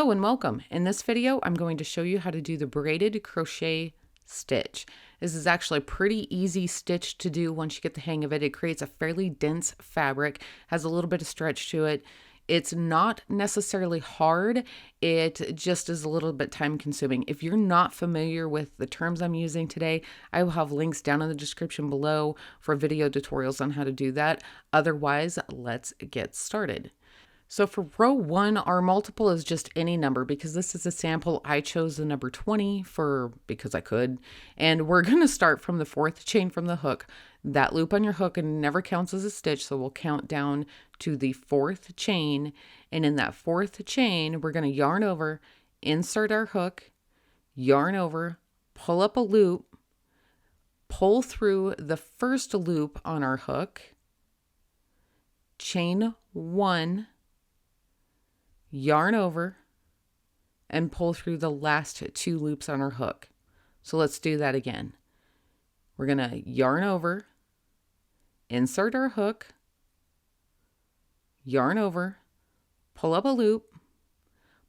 Hello and welcome. In this video, I'm going to show you how to do the braided crochet stitch. This is actually a pretty easy stitch to do once you get the hang of it. It creates a fairly dense fabric, has a little bit of stretch to it. It's not necessarily hard, it just is a little bit time consuming. If you're not familiar with the terms I'm using today, I will have links down in the description below for video tutorials on how to do that. Otherwise, let's get started. So for row 1, our multiple is just any number because this is a sample. I chose the number 20 because I could. And we're going to start from the 4th chain from the hook. That loop on your hook never counts as a stitch, so we'll count down to the 4th chain. And in that 4th chain, we're going to yarn over, insert our hook, yarn over, pull up a loop, pull through the first loop on our hook, chain 1, yarn over, and pull through the last 2 loops on our hook. So let's do that again. We're going to yarn over, insert our hook, yarn over, pull up a loop,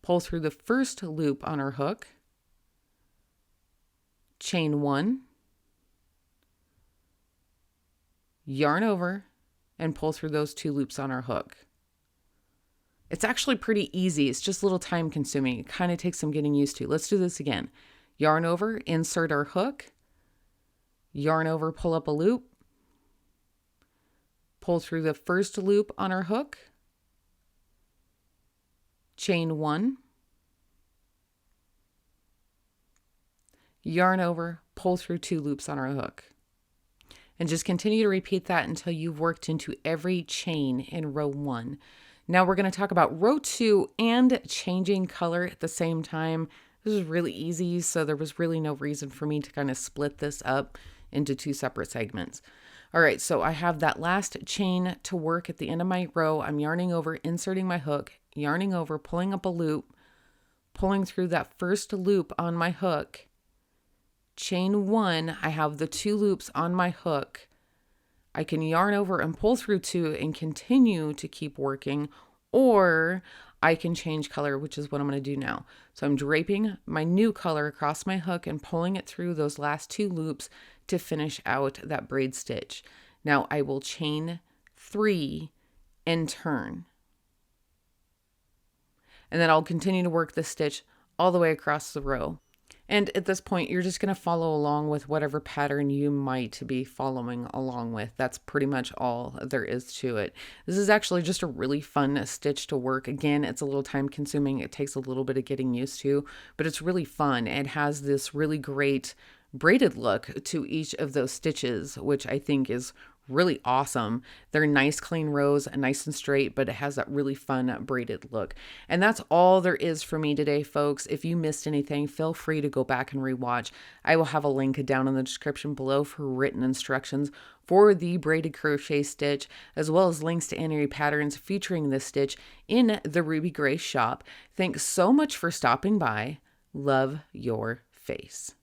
pull through the first loop on our hook, chain 1, yarn over, and pull through those 2 loops on our hook. It's actually pretty easy. It's just a little time consuming. It kind of takes some getting used to. Let's do this again. Yarn over, insert our hook, yarn over, pull up a loop, pull through the first loop on our hook, chain 1, yarn over, pull through 2 loops on our hook. And just continue to repeat that until you've worked into every chain in row 1. Now we're going to talk about row 2 and changing color at the same time. This is really easy, so there was really no reason for me to kind of split this up into 2 separate segments. All right, so I have that last chain to work at the end of my row. I'm yarning over, inserting my hook, yarning over, pulling up a loop, pulling through that first loop on my hook. Chain 1, I have the 2 loops on my hook. I can yarn over and pull through 2 and continue to keep working, or I can change color, which is what I'm going to do now. So I'm draping my new color across my hook and pulling it through those last 2 loops to finish out that braid stitch. Now I will chain 3 and turn. And then I'll continue to work this stitch all the way across the row. And at this point, you're just going to follow along with whatever pattern you might be following along with. That's pretty much all there is to it. This is actually just a really fun stitch to work. Again, it's a little time consuming. It takes a little bit of getting used to, but it's really fun. It has this really great braided look to each of those stitches, which I think is really awesome. They're nice clean rows, nice and straight, but it has that really fun braided look. And that's all there is for me today, folks. If you missed anything, feel free to go back and rewatch. I will have a link down in the description below for written instructions for the braided crochet stitch, as well as links to any patterns featuring this stitch in the Ruby Gray shop. Thanks so much for stopping by. Love your face.